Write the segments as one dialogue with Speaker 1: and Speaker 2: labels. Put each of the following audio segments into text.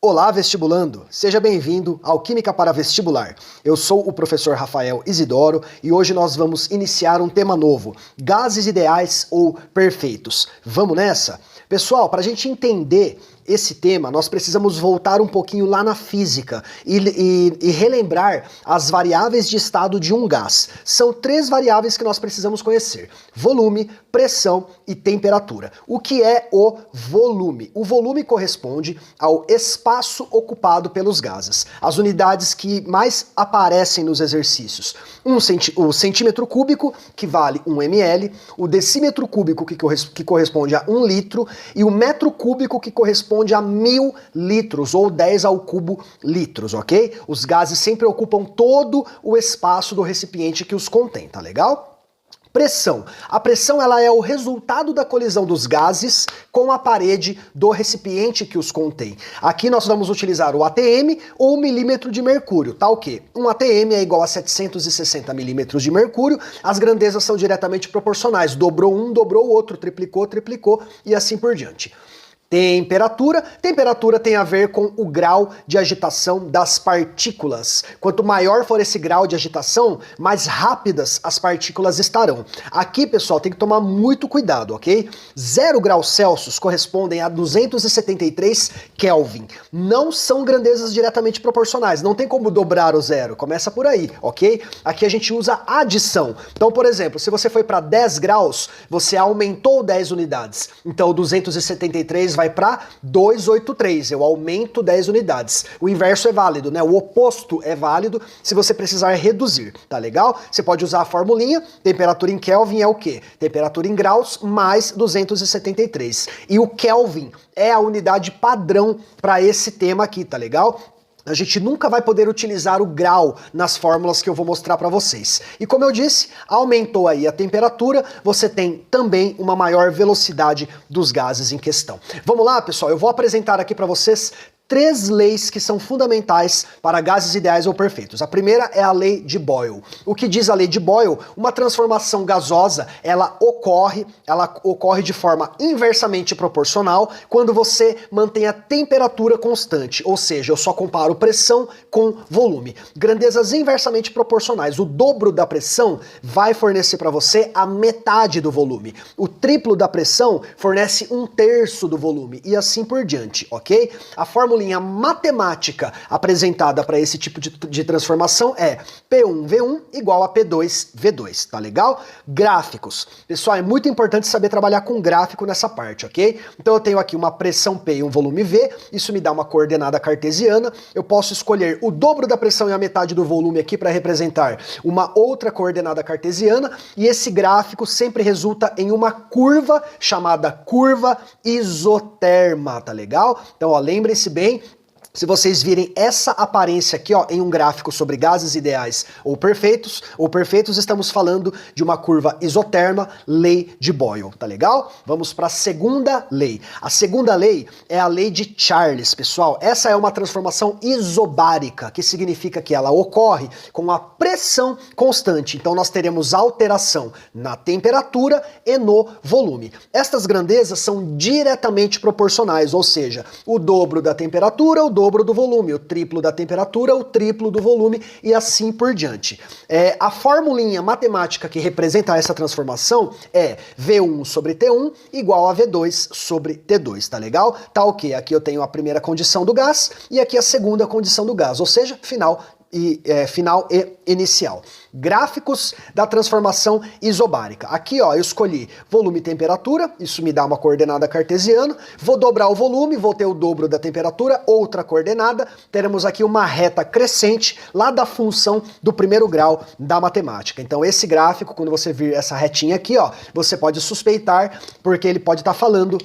Speaker 1: Olá, vestibulando! Seja bem-vindo ao Química para Vestibular. Eu sou o professor Rafael Isidoro e hoje nós vamos iniciar um tema novo: gases ideais ou perfeitos. Vamos nessa? Pessoal, para a gente entender esse tema, nós precisamos voltar um pouquinho lá na física e relembrar as variáveis de estado de um gás. São três variáveis que nós precisamos conhecer: volume, pressão e temperatura. O que é o volume? O volume corresponde ao espaço ocupado pelos gases. As unidades que mais aparecem nos exercícios: o centímetro cúbico, que vale 1 ml, o decímetro cúbico, que corresponde a 1 litro, e o metro cúbico, que corresponde a 1000 litros, ou 10 ao cubo litros, ok? Os gases sempre ocupam todo o espaço do recipiente que os contém, tá legal? Pressão. A pressão ela é o resultado da colisão dos gases com a parede do recipiente que os contém. Aqui nós vamos utilizar o ATM ou o milímetro de mercúrio, tá o quê? Um ATM é igual a 760 milímetros de mercúrio, as grandezas são diretamente proporcionais, dobrou um, dobrou o outro, triplicou, triplicou e assim por diante. Temperatura. Temperatura tem a ver com o grau de agitação das partículas. Quanto maior for esse grau de agitação, mais rápidas as partículas estarão. Aqui, pessoal, tem que tomar muito cuidado, ok? 0 graus Celsius correspondem a 273 Kelvin. Não são grandezas diretamente proporcionais, não tem como dobrar o zero, começa por aí, ok? Aqui a gente usa adição. Então, por exemplo, se você foi para 10 graus, você aumentou 10 unidades. Então, 273 vai para 283, eu aumento 10 unidades. O inverso é válido, né? O oposto é válido se você precisar reduzir, tá legal? Você pode usar a formulinha, temperatura em Kelvin é o quê? Temperatura em graus mais 273. E o Kelvin é a unidade padrão para esse tema aqui, tá legal? A gente nunca vai poder utilizar o grau nas fórmulas que eu vou mostrar para vocês. E como eu disse, aumentou aí a temperatura, você tem também uma maior velocidade dos gases em questão. Vamos lá, pessoal, eu vou apresentar aqui para vocês três leis que são fundamentais para gases ideais ou perfeitos. A primeira é a lei de Boyle. O que diz a lei de Boyle? Uma transformação gasosa, ela ocorre de forma inversamente proporcional quando você mantém a temperatura constante, ou seja, eu só comparo pressão com volume. Grandezas inversamente proporcionais. O dobro da pressão vai fornecer para você a metade do volume. O triplo da pressão fornece 1/3 do volume e assim por diante, ok? A fórmula matemática apresentada para esse tipo de transformação é P1V1 igual a P2V2, tá legal? Gráficos. Pessoal, é muito importante saber trabalhar com gráfico nessa parte, ok? Então eu tenho aqui uma pressão P e um volume V, isso me dá uma coordenada cartesiana, eu posso escolher o dobro da pressão e a metade do volume aqui para representar uma outra coordenada cartesiana, e esse gráfico sempre resulta em uma curva chamada curva isoterma, tá legal? Então, ó, lembrem-se bem, se vocês virem essa aparência aqui, ó, em um gráfico sobre gases ideais ou perfeitos, estamos falando de uma curva isoterma, lei de Boyle, tá legal? Vamos para a segunda lei. A segunda lei é a lei de Charles, pessoal. Essa é uma transformação isobárica, que significa que ela ocorre com a pressão constante. Então nós teremos alteração na temperatura e no volume. Estas grandezas são diretamente proporcionais, ou seja, o dobro da temperatura, o dobro do volume, o triplo da temperatura, o triplo do volume e assim por diante. A formulinha matemática que representa essa transformação é V1 sobre T1 igual a V2 sobre T2, tá legal? Tá ok, aqui eu tenho a primeira condição do gás e aqui a segunda condição do gás, ou seja, final e inicial. Gráficos da transformação isobárica. Aqui, ó, eu escolhi volume e temperatura, isso me dá uma coordenada cartesiana, vou dobrar o volume, vou ter o dobro da temperatura, outra coordenada, teremos aqui uma reta crescente lá da função do primeiro grau da matemática. Então esse gráfico, quando você vir essa retinha aqui, ó, você pode suspeitar, porque ele pode estar falando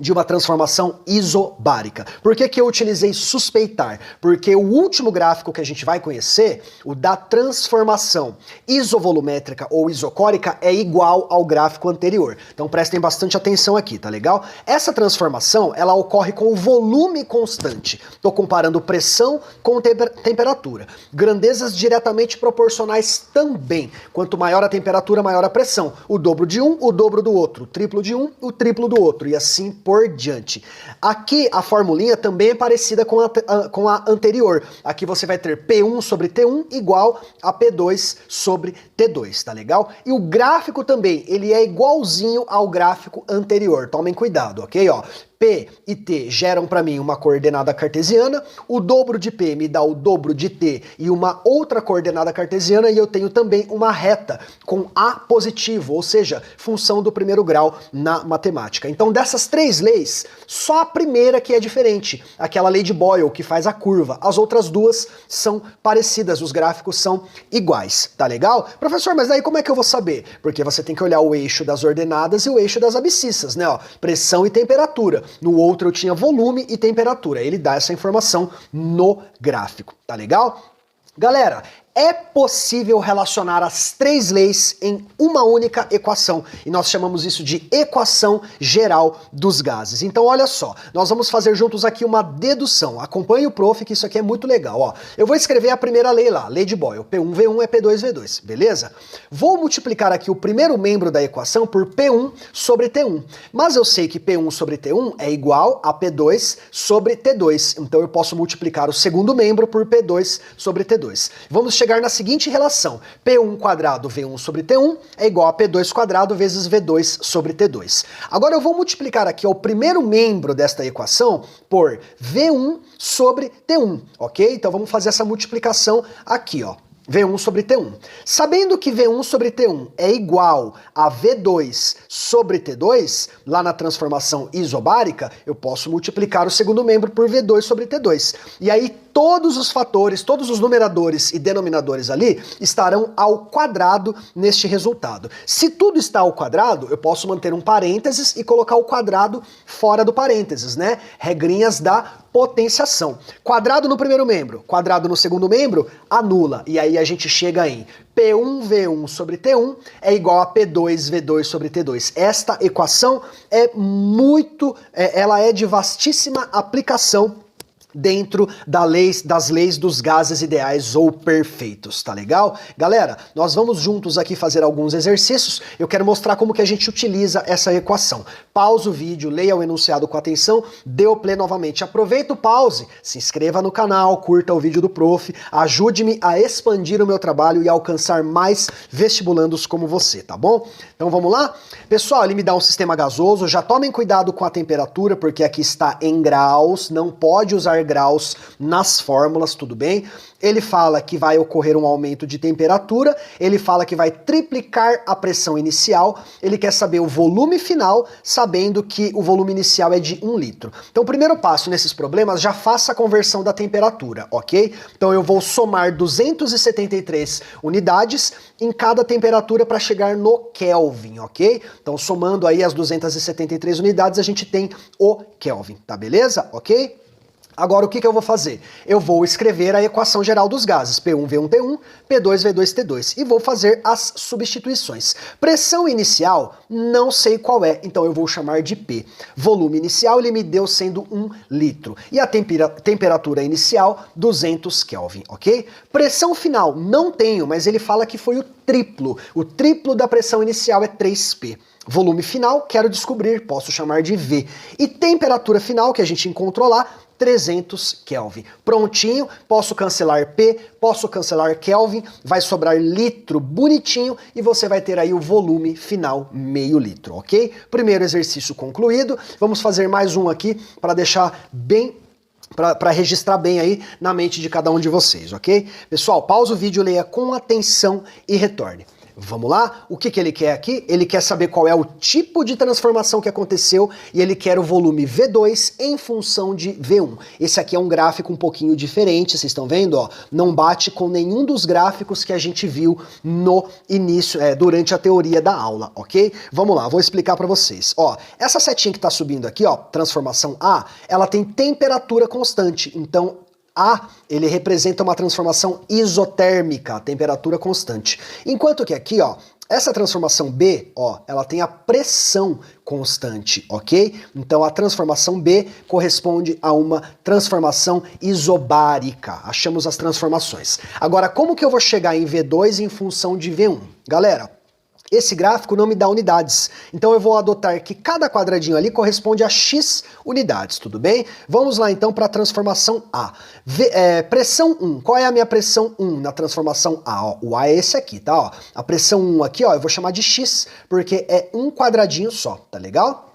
Speaker 1: de uma transformação isobárica. Por que que eu utilizei suspeitar? Porque o último gráfico que a gente vai conhecer, o da transformação isovolumétrica ou isocórica, é igual ao gráfico anterior. Então prestem bastante atenção aqui, tá legal? Essa transformação, ela ocorre com o volume constante. Estou comparando pressão com temperatura. Grandezas diretamente proporcionais também. Quanto maior a temperatura, maior a pressão. O dobro de um, o dobro do outro. O triplo de um, o triplo do outro. E assim por diante. Aqui a formulinha também é parecida com a anterior. Aqui você vai ter P1 sobre T1 igual a P2 sobre T2, tá legal? E o gráfico também, ele é igualzinho ao gráfico anterior. Tomem cuidado, ok? Ó, P e T geram para mim uma coordenada cartesiana, o dobro de P me dá o dobro de T e uma outra coordenada cartesiana, e eu tenho também uma reta com A positivo, ou seja, função do primeiro grau na matemática. Então dessas três leis, só a primeira que é diferente, aquela lei de Boyle que faz a curva. As outras duas são parecidas, os gráficos são iguais, tá legal? Professor, mas daí como é que eu vou saber? Porque você tem que olhar o eixo das ordenadas e o eixo das abscissas, né? Ó, pressão e temperatura. No outro eu tinha volume e temperatura. Ele dá essa informação no gráfico, tá legal? Galera, é possível relacionar as três leis em uma única equação, e nós chamamos isso de equação geral dos gases. Então olha só, nós vamos fazer juntos aqui uma dedução. Acompanhe o prof, que isso aqui é muito legal. Ó, eu vou escrever a primeira lei lá, lei de Boyle. P1V1 é P2V2, beleza? Vou multiplicar aqui o primeiro membro da equação por P1 sobre T1. Mas eu sei que P1 sobre T1 é igual a P2 sobre T2. Então eu posso multiplicar o segundo membro por P2 sobre T2. Vamos chegar na seguinte relação: P1 quadrado V1 sobre T1 é igual a P2 quadrado vezes V2 sobre T2. Agora eu vou multiplicar aqui o primeiro membro desta equação por V1 sobre T1, ok? Então vamos fazer essa multiplicação aqui, ó. V1 sobre T1. Sabendo que V1 sobre T1 é igual a V2 sobre T2, lá na transformação isobárica, eu posso multiplicar o segundo membro por V2 sobre T2. E aí todos os fatores, todos os numeradores e denominadores ali estarão ao quadrado neste resultado. Se tudo está ao quadrado, eu posso manter um parênteses e colocar o quadrado fora do parênteses, né? Regrinhas da potenciação. Quadrado no primeiro membro, quadrado no segundo membro, anula. E aí a gente chega em P1V1 sobre T1 é igual a P2V2 sobre T2. Esta equação é ela é de vastíssima aplicação dentro das leis dos gases ideais ou perfeitos, tá legal? Galera, nós vamos juntos aqui fazer alguns exercícios. Eu quero mostrar como que a gente utiliza essa equação. Pausa o vídeo, leia o enunciado com atenção, dê o play novamente. Aproveita o pause, se inscreva no canal, curta o vídeo do prof, ajude-me a expandir o meu trabalho e alcançar mais vestibulandos como você, tá bom? Então vamos lá? Pessoal, ele me dá um sistema gasoso, já tomem cuidado com a temperatura, porque aqui está em graus, não pode usar graus nas fórmulas, tudo bem? Ele fala que vai ocorrer um aumento de temperatura, ele fala que vai triplicar a pressão inicial, ele quer saber o volume final, sabendo que o volume inicial é de 1 litro. Então o primeiro passo nesses problemas, já faça a conversão da temperatura, ok? Então eu vou somar 273 unidades em cada temperatura para chegar no Kelvin, ok? Então somando aí as 273 unidades, a gente tem o Kelvin, tá beleza? Ok? Agora o que eu vou fazer? Eu vou escrever a equação geral dos gases, P1V1T1, P2V2T2, e vou fazer as substituições. Pressão inicial, não sei qual é, então eu vou chamar de P. Volume inicial ele me deu sendo 1 litro. E a temperatura inicial, 200 Kelvin, ok? Pressão final, não tenho, mas ele fala que foi o triplo. O triplo da pressão inicial é 3P. Volume final, quero descobrir, posso chamar de V. E temperatura final, que a gente encontrou lá, 300 Kelvin. Prontinho, posso cancelar P, posso cancelar Kelvin, vai sobrar litro bonitinho e você vai ter aí o volume final, meio litro, ok? Primeiro exercício concluído, vamos fazer mais um aqui para deixar bem para registrar bem aí na mente de cada um de vocês, ok? Pessoal, pausa o vídeo, leia com atenção e retorne. Vamos lá? O que ele quer aqui? Ele quer saber qual é o tipo de transformação que aconteceu e ele quer o volume V2 em função de V1. Esse aqui é um gráfico um pouquinho diferente, vocês estão vendo? Ó, não bate com nenhum dos gráficos que a gente viu no início, durante a teoria da aula, ok? Vamos lá, vou explicar para vocês. Ó, essa setinha que está subindo aqui, ó, transformação A, ela tem temperatura constante, então A, ele representa uma transformação isotérmica, temperatura constante. Enquanto que aqui, ó, essa transformação B, ó, ela tem a pressão constante, ok? Então a transformação B corresponde a uma transformação isobárica. Achamos as transformações. Agora, como que eu vou chegar em V2 em função de V1? Galera, esse gráfico não me dá unidades, então eu vou adotar que cada quadradinho ali corresponde a x unidades, tudo bem? Vamos lá então para a transformação A. Pressão 1, qual é a minha pressão 1 na transformação A? Ó, o A é esse aqui, tá? Ó, a pressão 1 aqui, ó, eu vou chamar de x, porque é um quadradinho só, tá legal?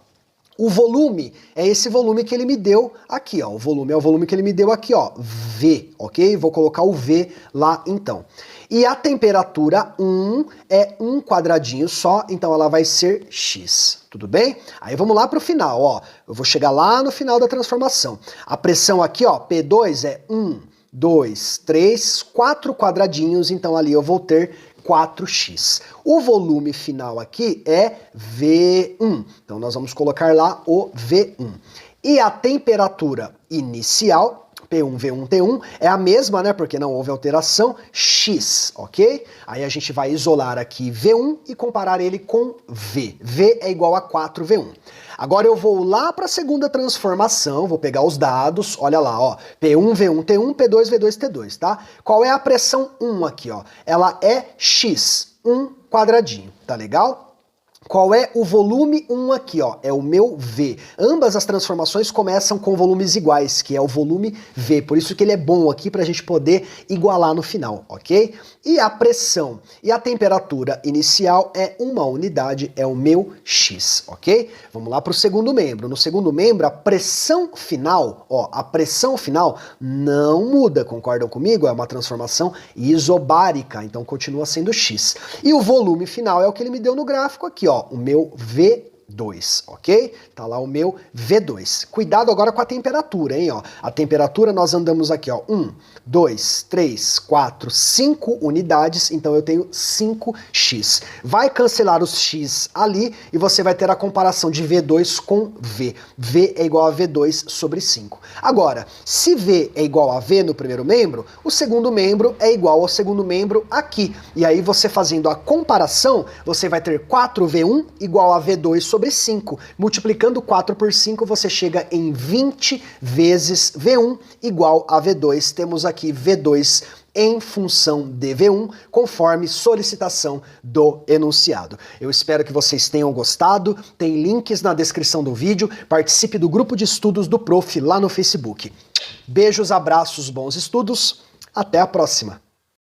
Speaker 1: O volume é esse volume que ele me deu aqui, ó. O volume é o volume que ele me deu aqui, ó. V, ok? Vou colocar o V lá então. E a temperatura 1 é um quadradinho só, então ela vai ser x. Tudo bem? Aí vamos lá para o final, ó. Eu vou chegar lá no final da transformação. A pressão aqui, ó, P2 é 1, 2, 3, 4 quadradinhos, então ali eu vou ter 4x. O volume final aqui é V1. Então nós vamos colocar lá o V1. E a temperatura inicial, P1, V1, T1, é a mesma, né? Porque não houve alteração, x, ok? Aí a gente vai isolar aqui V1 e comparar ele com V. V é igual a 4V1. Agora eu vou lá para a segunda transformação, vou pegar os dados, olha lá, ó, P1, V1, T1, P2, V2, T2, tá? Qual é a pressão 1 aqui, ó? Ela é x, um quadradinho, tá legal? Qual é o volume 1 aqui, ó? É o meu V. Ambas as transformações começam com volumes iguais, que é o volume V. Por isso que ele é bom aqui para a gente poder igualar no final, ok? E a pressão e a temperatura inicial é uma unidade, é o meu X, ok? Vamos lá para o segundo membro. No segundo membro, a pressão final, ó, a pressão final não muda, concordam comigo? É uma transformação isobárica, então continua sendo X. E o volume final é o que ele me deu no gráfico aqui, ó. O meu V2, ok? Tá lá o meu V2. Cuidado agora com a temperatura, hein, ó. A temperatura nós andamos aqui, ó, 1, 2, 3, 4, 5 unidades, então eu tenho 5x. Vai cancelar os x ali e você vai ter a comparação de V2 com V. V é igual a V2 sobre 5. Agora, se V é igual a V no primeiro membro, o segundo membro é igual ao segundo membro aqui. E aí você fazendo a comparação, você vai ter 4V1 igual a V2 sobre 5. Multiplicando 4 por 5, você chega em 20 vezes V1 igual a V2. Temos aqui V2 em função de V1, conforme solicitação do enunciado. Eu espero que vocês tenham gostado. Tem links na descrição do vídeo. Participe do grupo de estudos do Prof lá no Facebook. Beijos, abraços, bons estudos. Até a próxima.